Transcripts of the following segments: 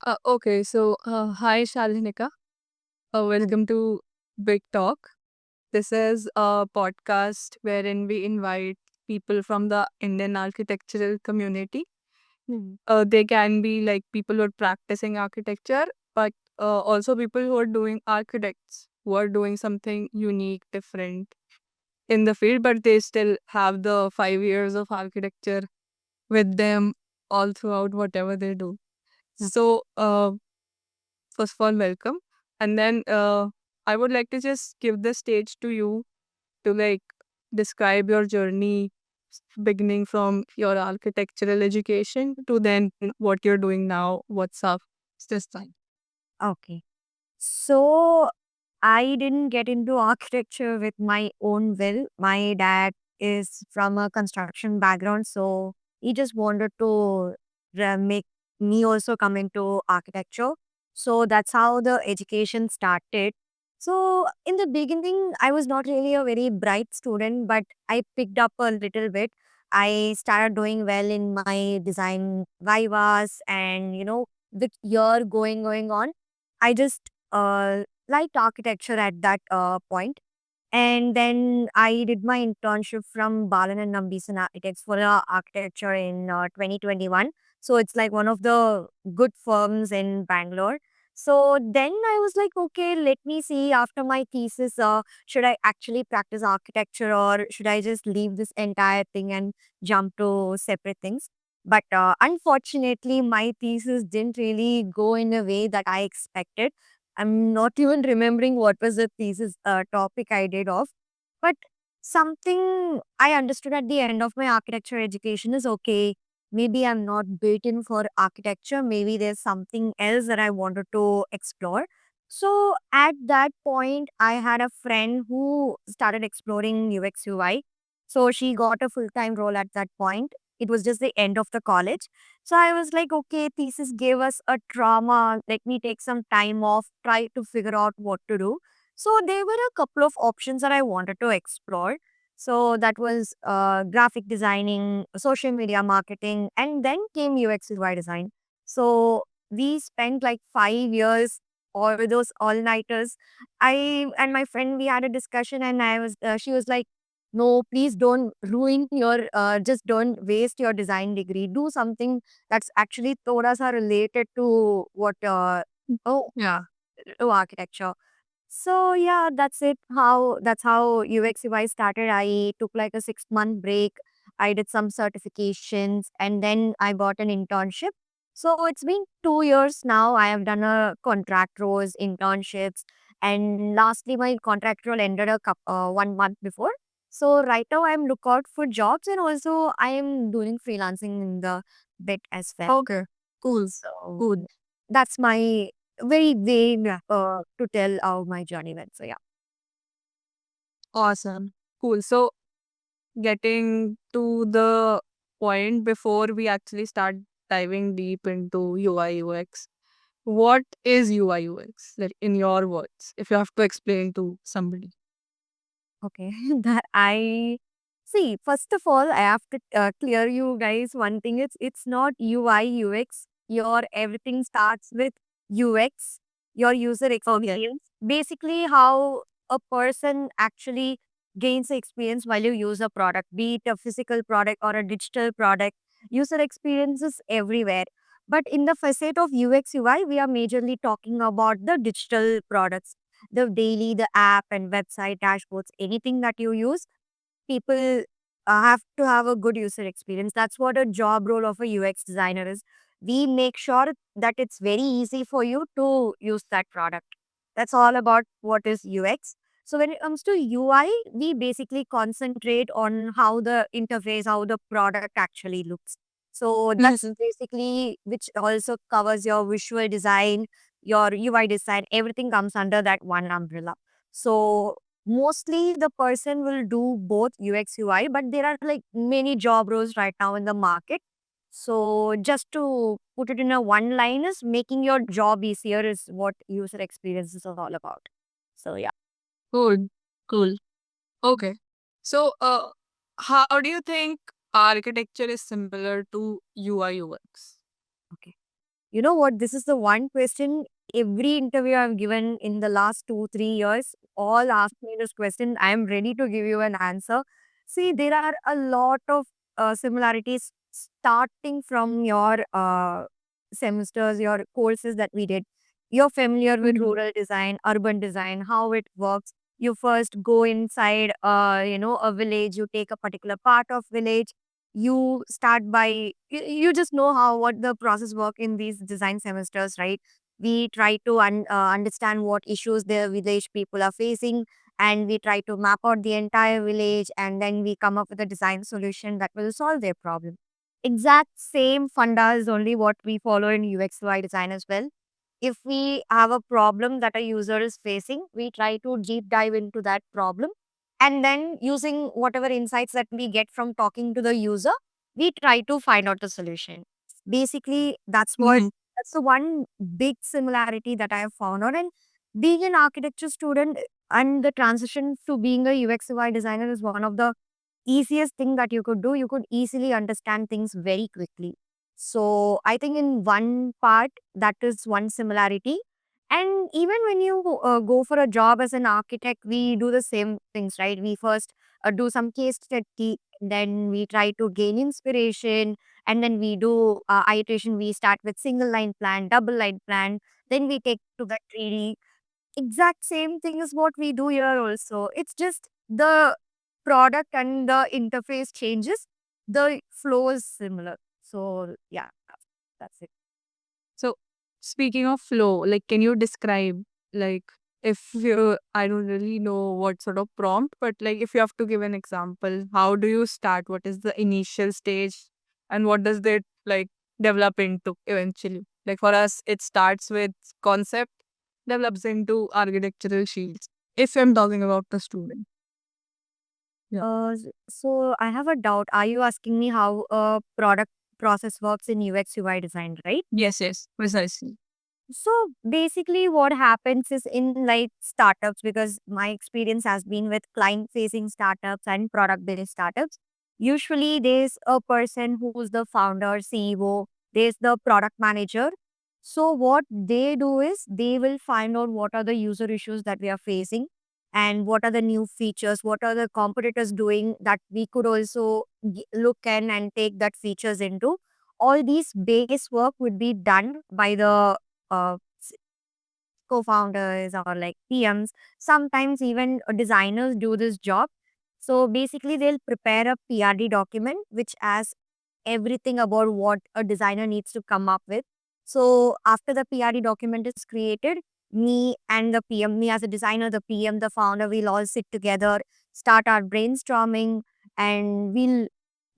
Hi Shalinika. Mm, Welcome to Big Talk. This is a podcast wherein we invite people from the Indian architectural community. mm. They can be like people who are practicing architecture, but also people who are doing architects, who are doing something unique, different in the field, but they still have the 5 years of architecture with them all throughout whatever they do. So, first of all, welcome. And then I would like to just give the stage to you to like describe your journey beginning from your architectural education to then what you're doing now. What's up? It's this time. Okay. So I didn't get into architecture with my own will. My dad is from a construction background, so he just wanted to make me also come into architecture. So that's how the education started. So in the beginning, I was not really a very bright student, but I picked up a little bit. I started doing well in my design vivas, and with year going on, I just liked architecture at that point. And then I did my internship from Balan and Nambison Architects for architecture in 2021. So it's like one of the good firms in Bangalore. So then I was like, okay, let me see after my thesis, should I actually practice architecture or should I just leave this entire thing and jump to separate things? But unfortunately, my thesis didn't really go in a way that I expected. I'm not even remembering what was the thesis topic I did of. But something I understood at the end of my architecture education is okay. Maybe I'm not built in for architecture. Maybe there's something else that I wanted to explore. So at that point, I had a friend who started exploring UX UI. So she got a full time role at that point. It was just the end of the college. So I was like, okay, thesis gave us a trauma. Let me take some time off, try to figure out what to do. So there were a couple of options that I wanted to explore. So that was graphic designing, social media marketing, and then came UX UI design. So we spent like 5 years all those all nighters. I and my friend we had a discussion, and she was like, no, please don't ruin your just don't waste your design degree. Do something that's actually Toras are related to what oh Yeah. to architecture. So yeah, that's how UX UI started. I took like a 6 month break. I did some certifications and then I got an internship. So it's been 2 years now. I have done a contract roles, internships, and lastly my contract role ended 1 month before. So right now I'm lookout for jobs and also I am doing freelancing in the bit as well. Okay. Cool. So Cool. that's my very vague to tell how my journey went. So yeah. Awesome. Cool. So getting to the point before we actually start diving deep into UI UX. What is UI UX? Like in your words, if you have to explain to somebody. Okay. That I see. First of all, I have to clear you guys one thing. It's not UI UX. Your everything starts with UX, your user experience. Basically, how a person actually gains the experience while you use a product, be it a physical product or a digital product. User experience is everywhere. But in the facet of UX UI, we are majorly talking about the digital products, the daily, the app and website dashboards, anything that you use, people have to have a good user experience. That's what a job role of a UX designer is. We make sure that it's very easy for you to use that product. That's all about what is UX. So when it comes to UI, we basically concentrate on how the interface, how the product actually looks. So that's Mhm. basically which also covers your visual design, your UI design, everything comes under that one umbrella. So mostly the person will do both UX UI, but there are like many job roles right now in the market. So just to put it in a one line is making your job easier is what user experience is all about. So yeah. Cool. Cool. Okay. So, how do you think architecture is similar to UI UX? Okay. You know what? This is the one question every interview I've given in the last 2, 3 years, all ask me this question. I am ready to give you an answer. See, there are a lot of similarities starting from your semesters, your courses that we did. You're familiar with Mhm. rural design, urban design, how it works. You first go inside, a village. You take a particular part of village. You start by you just know how what the process work in these design semesters, right? We try to understand what issues the village people are facing, and we try to map out the entire village, and then we come up with a design solution that will solve their problem. Exact same funda is only what we follow in UX/UI design as well. If we have a problem that a user is facing, we try to deep dive into that problem. And then using whatever insights that we get from talking to the user, we try to find out the solution. Basically, Mhm. that's the one big similarity that I have found out. And being an architecture student and the transition to being a UX/UI designer is one of the easiest thing that you could do. You could easily understand things very quickly. So I think in one part, that is one similarity. And even when you go for a job as an architect, we do the same things, right? We first do some case study, then we try to gain inspiration, and then we do iteration. We start with single line plan, double line plan, then we take to the 3D. Exact same thing is what we do here also. It's just the product and the interface changes, the flow is similar. So yeah, that's it. So, speaking of flow, like, can you describe, like, if you, I don't really know what sort of prompt, but like, if you have to give an example, how do you start? What is the initial stage, and what does that like develop into eventually? Like, for us, it starts with concept, develops into architectural sheets. If I'm talking about the student. Yeah. So I have a doubt. Are you asking me how a product process works in UX UI design, right? Yes, yes, precisely. So basically, what happens is in like startups, because my experience has been with client facing startups and product based startups. Usually, there's a person who's the founder, CEO, there's the product manager. So, what they do is they will find out what are the user issues that we are facing and what are the new features, what are the competitors doing that we could also look in and take that features into. All these base work would be done by the uh, co-founders or like PMs. Sometimes even designers do this job. So basically, they'll prepare a PRD document which has everything about what a designer needs to come up with. So after the PRD document is created, me and the PM, me as a designer, the PM, the founder, we'll all sit together, start our brainstorming, and we'll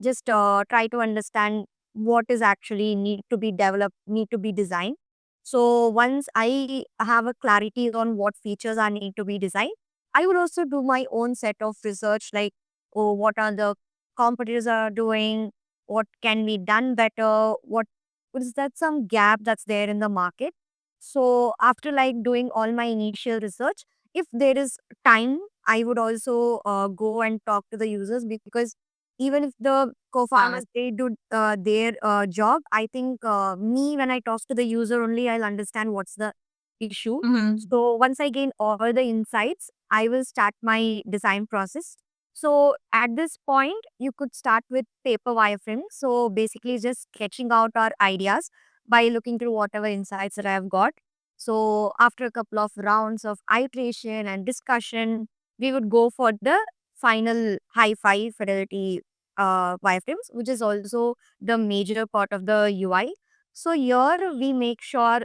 just try to understand what is actually need to be developed, need to be designed. So once I have a clarity on what features are need to be designed, I would also do my own set of research, like, oh, what are the competitors are doing, what can be done better, what is that some gap that's there in the market. So after like doing all my initial research, if there is time, I would also go and talk to the users, because even if the co-founders they do their job, I think me when I talk to the user only, I'll understand what's the issue. Mm-hmm. So once I gain all the insights, I will start my design process. So at this point, you could start with paper wireframe. So basically just sketching out our ideas by looking through whatever insights that I have got. So after a couple of rounds of iteration and discussion, we would go for the final high fidelity wireframes, which is also the major part of the UI. So here we make sure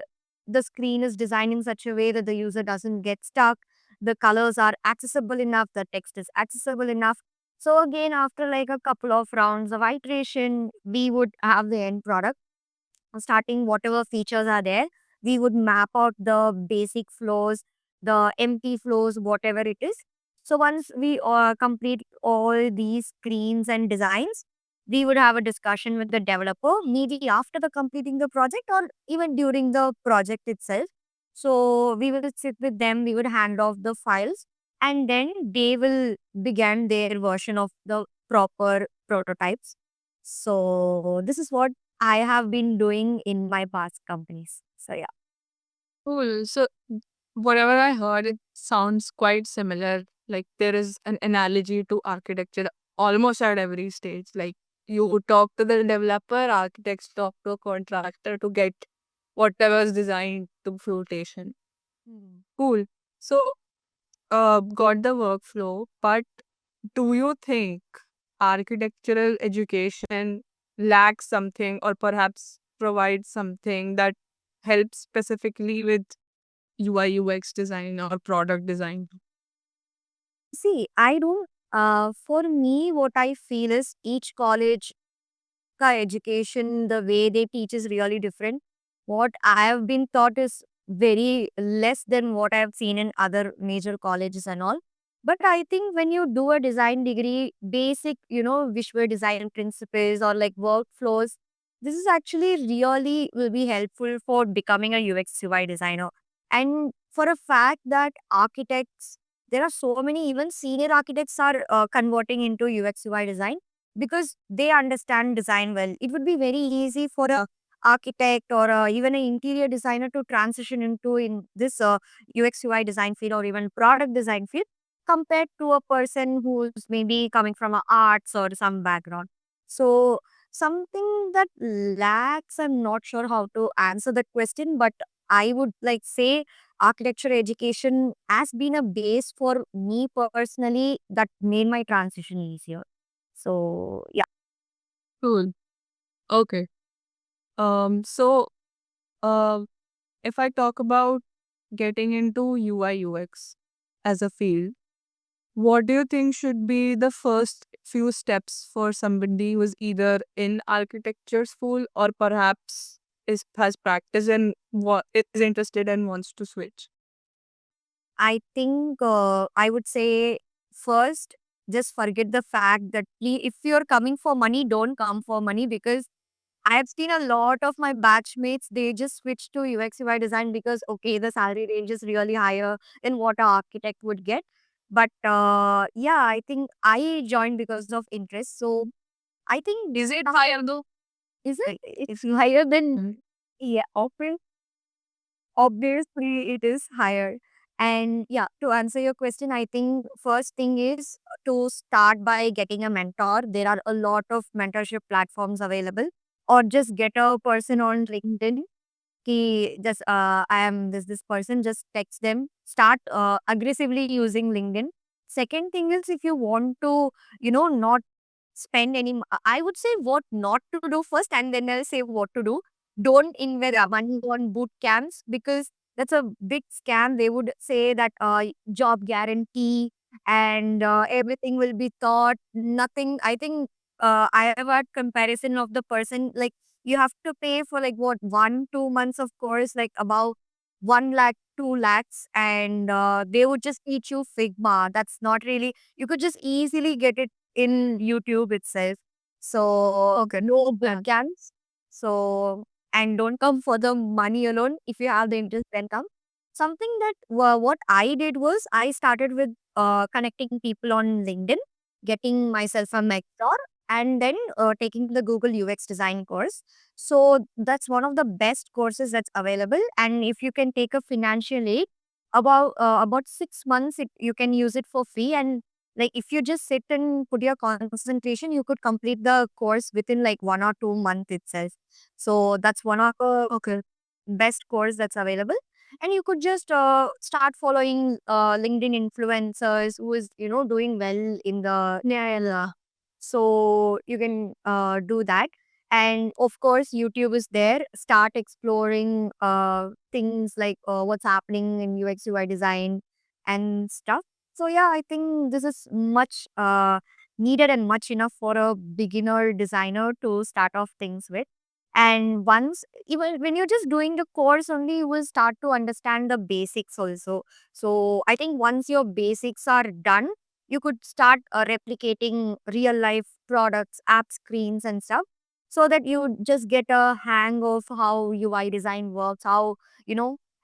the screen is designed in such a way that the user doesn't get stuck. The colors are accessible enough, the text is accessible enough. So again, after like a couple of rounds of iteration, we would have the end product. Starting whatever features are there, we would map out the basic flows, the empty flows, whatever it is. So once we complete all these screens and designs, we would have a discussion with the developer, maybe after the completing the project or even during the project itself. So we will sit with them, we would hand off the files, and then they will begin their version of the proper prototypes. So this is what I have been doing in my past companies. So yeah. Cool. So, whatever I heard, it sounds quite similar. Like there is an analogy to architecture almost at every stage. Like you talk to the developer, architects talk to a contractor to get whatever is designed to fruition. Hmm. Cool. So, got the workflow, but do you think architectural education lacks something or perhaps provides something that helps specifically with UI UX design or product design? See, I don't, for me, what I feel is each college ka education, the way they teach is really different. What I have been taught is very less than what I have seen in other major colleges and all. But I think when you do a design degree, basic, visual design principles or like workflows, this is actually really will be helpful for becoming a UX UI designer. And for a fact that architects, there are so many, even senior architects are converting into UX UI design because they understand design well. It would be very easy for a architect or even an interior designer to transition into in this UX UI design field or even product design field compared to a person who's maybe coming from a arts or some background. So something that lacks, I'm not sure how to answer that question, but I would like say architecture education has been a base for me personally that made my transition easier. So yeah, Cool. Okay. So, uh, if I talk about getting into UI UX as a field, what do you think should be the first few steps for somebody who is either in architecture school or perhaps is has practice and what is interested and wants to switch? I think I would say first just forget the fact that if you're coming for money, don't come for money because I have seen a lot of my batchmates, they just switch to UX UI design because, okay, the salary range is really higher than what an architect would get. But yeah, I think I joined because of interest. So I think, Is it higher though? is it? It's higher than, Mm. yeah, obviously it is higher. And yeah, to answer your question, I think first thing is to start by getting a mentor. There are a lot of mentorship platforms available, or just get a person on LinkedIn. Ki just I am this person. Just text them. Start aggressively using LinkedIn. Second thing is if you want to, not spend any. I would say what not to do first, and then I'll say what to do. Don't invest money on boot camps because that's a big scam. They would say that job guarantee and everything will be taught. Nothing. I think I have had comparison of the person like you have to pay for like what 1 2 months of course like about 1 lakh 2 lakhs and they would just teach you Figma. That's not really you could just easily get it in YouTube itself. So okay, no boot camps. So and don't come for the money alone. If you have the interest, then come. Something that what I did was I started with connecting people on LinkedIn, getting myself a mentor, and then taking the Google UX design course. So that's one of the best courses that's available. And if you can take a financial aid, about 6 months, you can use it for free. And like if you just sit and put your concentration, you could complete the course within like 1 or 2 months itself. So that's one of the okay best course that's available. And you could just start following LinkedIn influencers who is doing well in the yeah. So you can do that. And of course, YouTube is there. Start exploring things like what's happening in UX UI design and stuff. So yeah, I think this is much needed and much enough for a beginner designer to start off things with. And once, even when you're just doing the course only, you will start to understand the basics also. So I think once your basics are done, you could start replicating real life products, app screens, and stuff so that you just get a hang of how UI design works,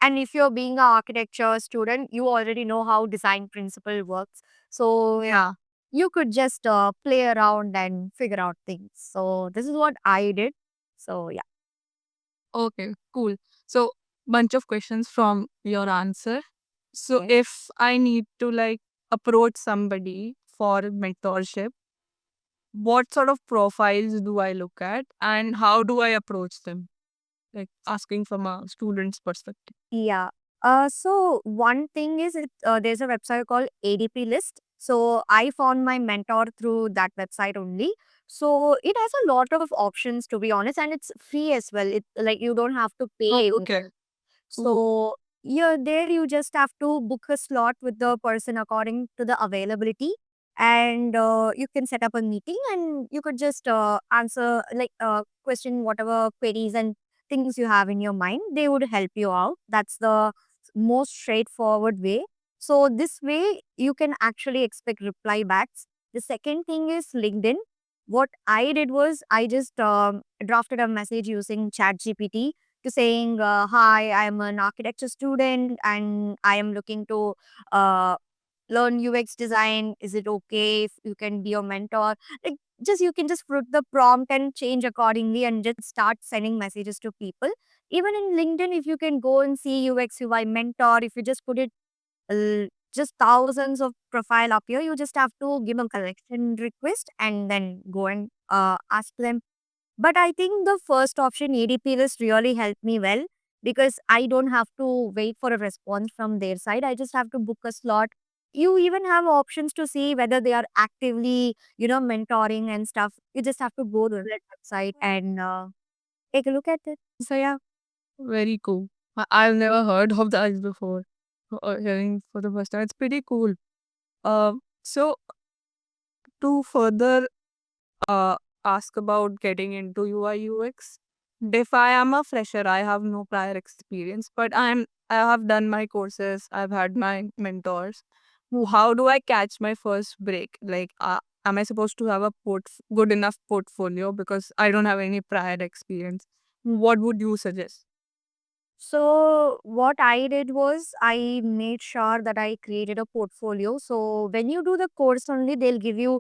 and if you're being an architecture student, you already know how design principle works. So yeah, you could just play around and figure out things. So this is what I did. So yeah. Okay, cool. So, bunch of questions from your answer. So, Okay. if I need to like approach somebody for mentorship, what sort of profiles do I look at and how do I approach them? Like asking from a student's perspective. Yeah. So one thing is there's a website called ADP List. So I found my mentor through that website only. So it has a lot of options to be honest, and it's free as well. It like you don't have to Oh, pay okay. anything. So you're there, you just have to book a slot with the person according to the availability. And you can set up a meeting and you could just answer question whatever queries and things you have in your mind. They would help you out. That's the most straightforward way. So this way you can actually expect reply backs. The second thing is LinkedIn. What I did was I just drafted a message using ChatGPT to saying, hi, I am an architecture student and I am looking to uh, learn UX design. Is it okay if you can be your mentor? Like, just you can just put the prompt and change accordingly and just start sending messages to people. Even in LinkedIn, if you can go and see UX UI mentor, if you just put it just thousands of profile up here, you just have to give a connection request and then go and ask them. But I think the first option, ADP list, really helped me well because I don't have to wait for a response from their side. I just have to book a slot. You even have options to see whether they are actively, mentoring and stuff. You just have to go to that website and take a look at it. So yeah. Very cool. I've never heard of that before. Hearing for the first time. It's pretty cool. So to further uh, ask about getting into UI UX. If I am a fresher, I have no prior experience, but I have done my courses, I've had my mentors. How do I catch my first break? Like, am I supposed to have a good enough portfolio because I don't have any prior experience? What would you suggest? So what I did was I made sure that I created a portfolio. So when you do the course only, they'll give you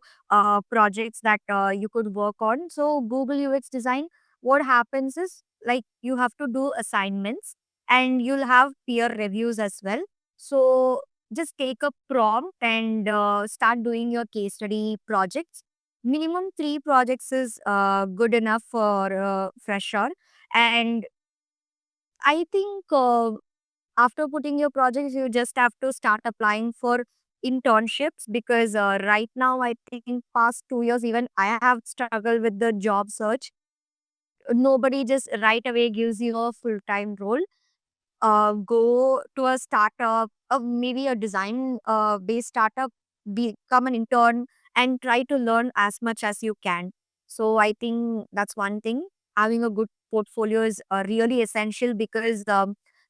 projects that you could work on. So Google UX design, what happens is like you have to do assignments and you'll have peer reviews as well. So just take a prompt and start doing your case study projects. Minimum 3 projects is good enough for fresher. And I think after putting your projects, you just have to start applying for internships because right now, I think in past 2 years, even I have struggled with the job search. Nobody just right away gives you a full time role. Go to a startup, maybe a design based startup, become an intern and try to learn as much as you can. So I think that's one thing. Having a good portfolio is really essential because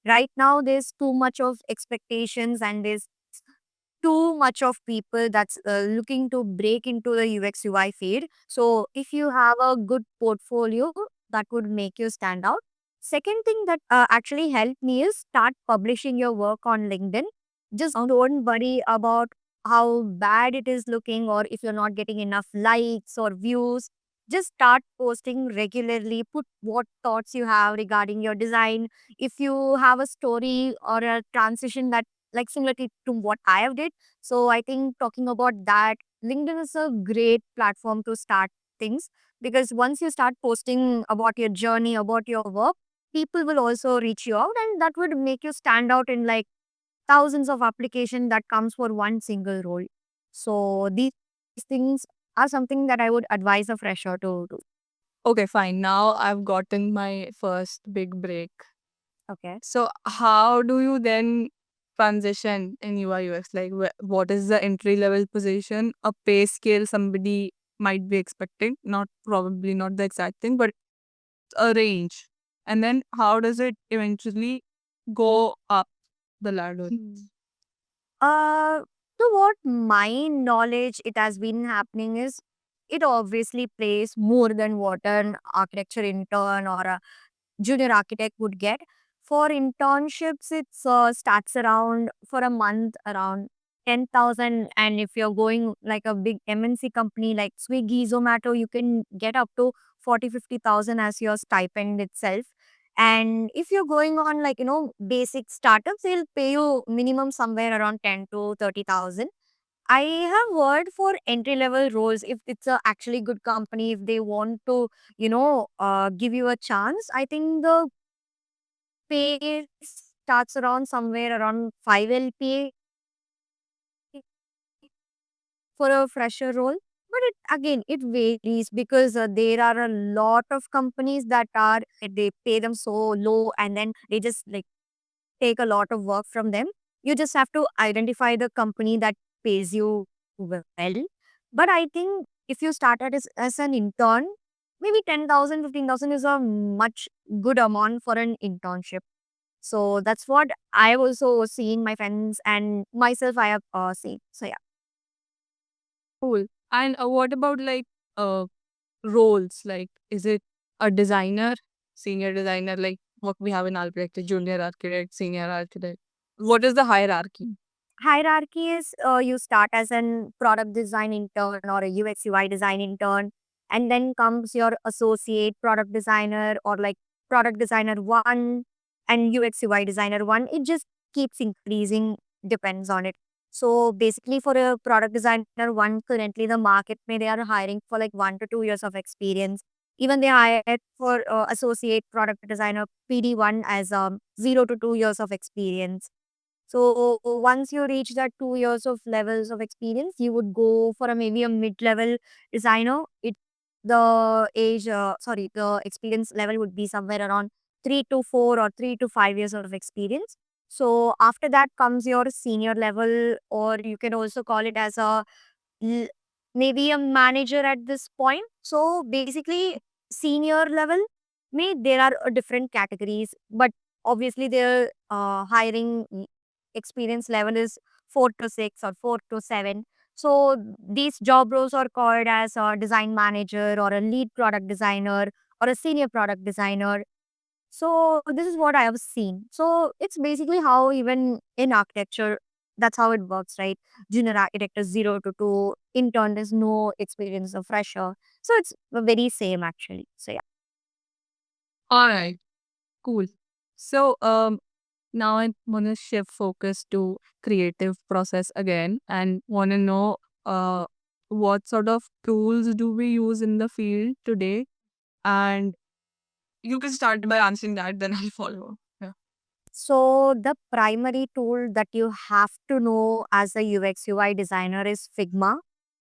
right now there's too much of expectations and there's too much of people that's looking to break into the UX UI field. So if you have a good portfolio, that would make you stand out. Second thing that actually helped me is start publishing your work on LinkedIn. Just don't worry about how bad it is looking or if you're not getting enough likes or views. Just start posting regularly. Put what thoughts you have regarding your design. If you have a story or a transition that like similarly to what I have did. So I think talking about that, LinkedIn is a great platform to start things because once you start posting about your journey, about your work, people will also reach you out and that would make you stand out in like thousands of application that comes for one single role. So these things are something that I would advise a fresher to do. Okay, fine. Now I've gotten my first big break. Okay. So how do you then transition in UI UX? Like what is the entry level position, a pay scale somebody might be expecting? Not probably not the exact thing, but a range. And then how does it eventually go up the ladder? Uh, to what my knowledge it has been happening is it obviously pays more than what an architecture intern or a junior architect would get. For internships, it starts around for a month around 10,000, and if you're going like a big MNC company like Swiggy, Zomato, you can get up to 40-50,000 as your stipend itself. And if you're going on like, basic startups, they'll pay you minimum somewhere around 10 to 30,000. I have heard for entry level roles, if it's a actually good company, if they want to, give you a chance, I think the pay starts around somewhere around 5 LPA for a fresher role. But it varies because there are a lot of companies that are, they pay them so low, and then they just like take a lot of work from them. You just have to identify the company that pays you well. But I think if you started as an intern, maybe 10,000, 15,000 is a much good amount for an internship. So that's what I've also seen my friends and myself I have seen. So yeah. Cool. And what about like uh roles? Like, is it a designer, senior designer, like what we have in architecture, junior architect, senior architect? What is the hierarchy? Hierarchy is you start as an product design intern or a UX UI design intern, and then comes your associate product designer or like product designer one and UX UI designer one. It just keeps increasing, depends on it. So basically, for a product designer one, currently the market may they are hiring for like 1 to 2 years of experience. Even they hired for associate product designer PD1 as 0 to 2 years of experience. So once you reach that 2 years of levels of experience, you would go for a maybe a mid-level designer. The experience level would be somewhere around 3 to 4 or 3 to 5 years of experience. So after that comes your senior level, or you can also call it as a l- maybe a manager at this point. So basically, senior level, there are different categories, but obviously their hiring experience level is 4 to 6 or 4 to 7. So these job roles are called as a design manager or a lead product designer or a senior product designer. So this is what I have seen. So it's basically how even in architecture, that's how it works, right? Junior architect is 0 to 2, intern is no experience, a fresher. So it's the very same actually. So yeah. All right, cool. So now I want to shift focus to creative process again and want to know uh what sort of tools do we use in the field today? And you can start by answering that, then I'll follow. Yeah. So the primary tool that you have to know as a UX UI designer is Figma,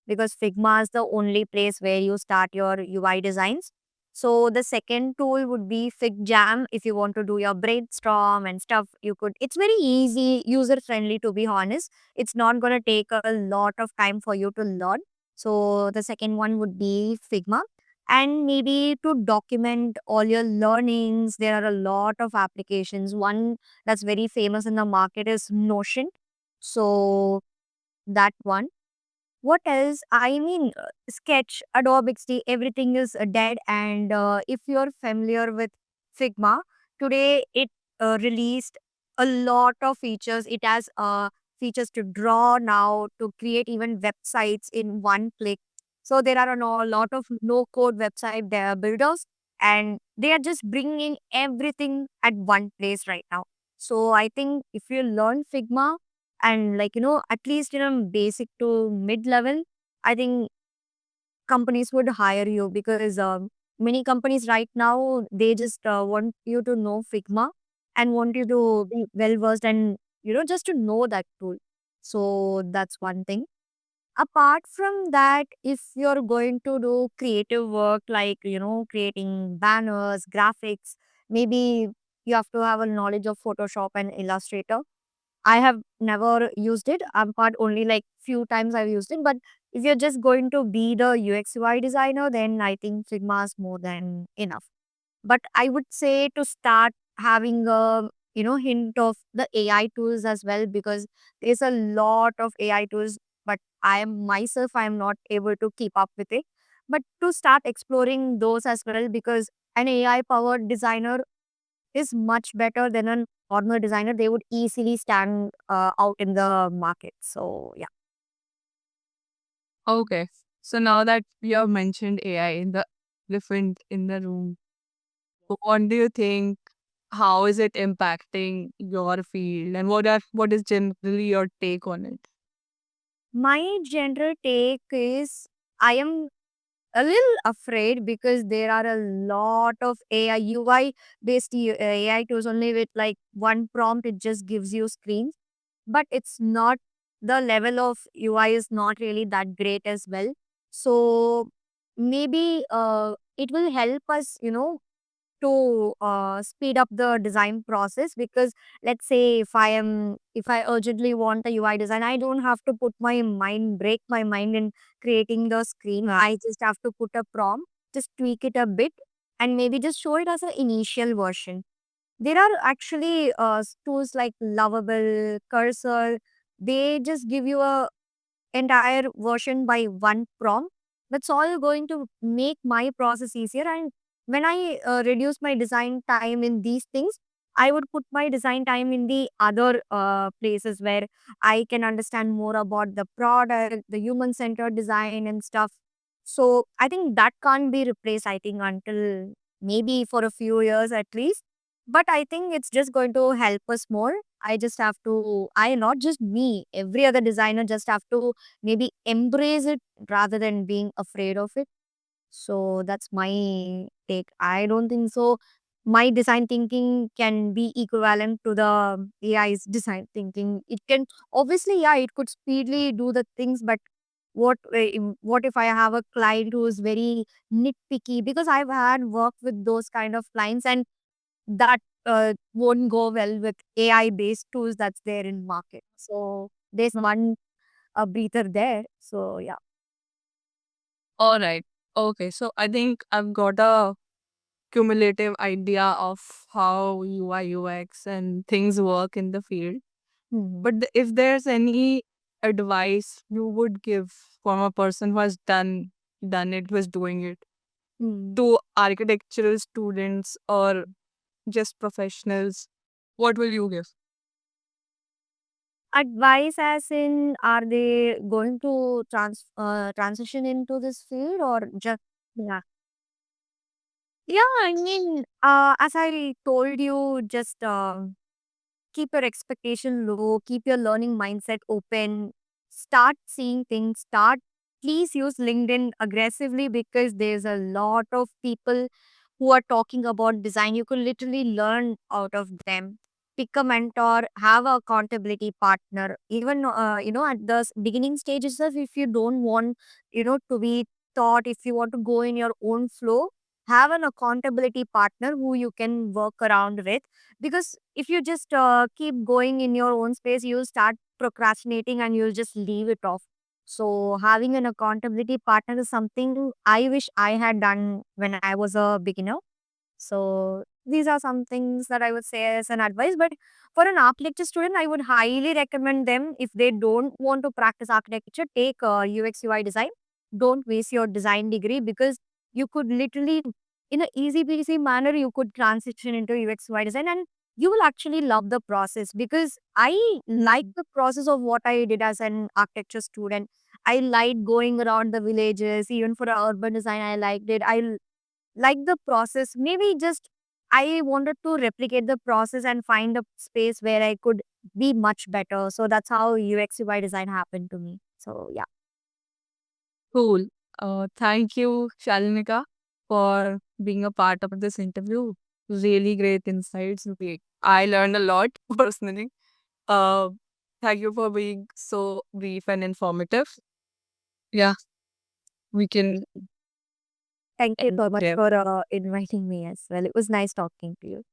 because Figma is the only place where you start your UI designs. So the second tool would be FigJam. If you want to do your brainstorm and stuff, you could. It's very easy, user friendly to be honest. It's not gonna take a lot of time for you to learn. So the second one would be Figma. And maybe to document all your learnings, there are a lot of applications. One that's very famous in the market is Notion. So that one. What else? I mean, Sketch, Adobe XD, everything is dead. And if you're familiar with Figma, today it released a lot of features. It has features to draw now, to create even websites in one click. So there are a lot of no-code website builders, and they are just bringing everything at one place right now. So I think if you learn Figma, and like at least in a basic to mid level, I think companies would hire you, because many companies right now, they just want you to know Figma and want you to be well versed, and just to know that tool. So that's one thing. Apart from that, if you're going to do creative work like creating banners, graphics, maybe you have to have a knowledge of Photoshop and Illustrator. I have never used it. But only like few times I've used it. But if you're just going to be the UX UI designer, then I think Figma is more than enough. But I would say to start having a hint of the AI tools as well, because there's a lot of AI tools, but I am not able to keep up with it. But to start exploring those as well, because an AI powered designer is much better than a normal designer. They would easily stand out in the market. So yeah. Okay. So now that we have mentioned AI in the elephant in the room, what do you think? How is it impacting your field, and what is generally your take on it? My general take is I am a little afraid because there are a lot of AI UI based AI tools only with like one prompt. It just gives you screens, but it's not, the level of UI is not really that great as well. So maybe it will help us, to speed up the design process, because let's say if I urgently want a UI design, I don't have to break my mind in creating the screen. I just have to put a prompt, just tweak it a bit, and maybe just show it as an initial version. There are actually tools like Lovable, Cursor. They just give you a entire version by one prompt. That's all going to make my process easier. And when I reduce my design time in these things, I would put my design time in the other places where I can understand more about the product, the human centered design and stuff. So I think that can't be replaced, I think, until maybe for a few years at least. But I think it's just going to help us more. I just have to, not just me, every other designer just have to maybe embrace it rather than being afraid of it. So that's my take. I don't think so. My design thinking can be equivalent to the AI's design thinking. It can obviously, yeah, it could speedily do the things, but what if I have a client who is very nitpicky? Because I've had work with those kind of clients, and that won't go well with AI based tools that's there in market. So there's one a breather there. So yeah. All right. Okay. So I think I've got a cumulative idea of how UI UX and things work in the field. Mhm. But if there's any advice you would give from a person who has done it, who is doing it, Hmm. to architectural students or just professionals, what will you give? Advice as in, are they going to transition into this field or just, yeah. Yeah, I mean, as I told you, just keep your expectation low, keep your learning mindset open, start seeing things, please use LinkedIn aggressively, because there's a lot of people who are talking about design. You could literally learn out of them. Pick a mentor, have a accountability partner. Even at the beginning stages, of if you don't want to be taught, if you want to go in your own flow, have an accountability partner who you can work around with. Because if you just keep going in your own space, you'll start procrastinating and you'll just leave it off. So having an accountability partner is something I wish I had done when I was a beginner. So these are some things that I would say as an advice. But for an architecture student, I would highly recommend them, if they don't want to practice architecture, take UX UI design. Don't waste your design degree, because you could literally, in an easy peasy manner, you could transition into UX UI design, and you will actually love the process, because I like the process of what I did as an architecture student. I liked going around the villages, even for urban design. I liked it. Like the process. Maybe just I wanted to replicate the process and find a space where I could be much better. So that's how UX UI design happened to me. So yeah. Cool. Thank you, Shalinika, for being a part of this interview. Really great insights. I learned a lot personally. Uh, Thank you for being so brief and informative. Yeah, we can Thank you end so much there. for inviting me as well. It was nice talking to you.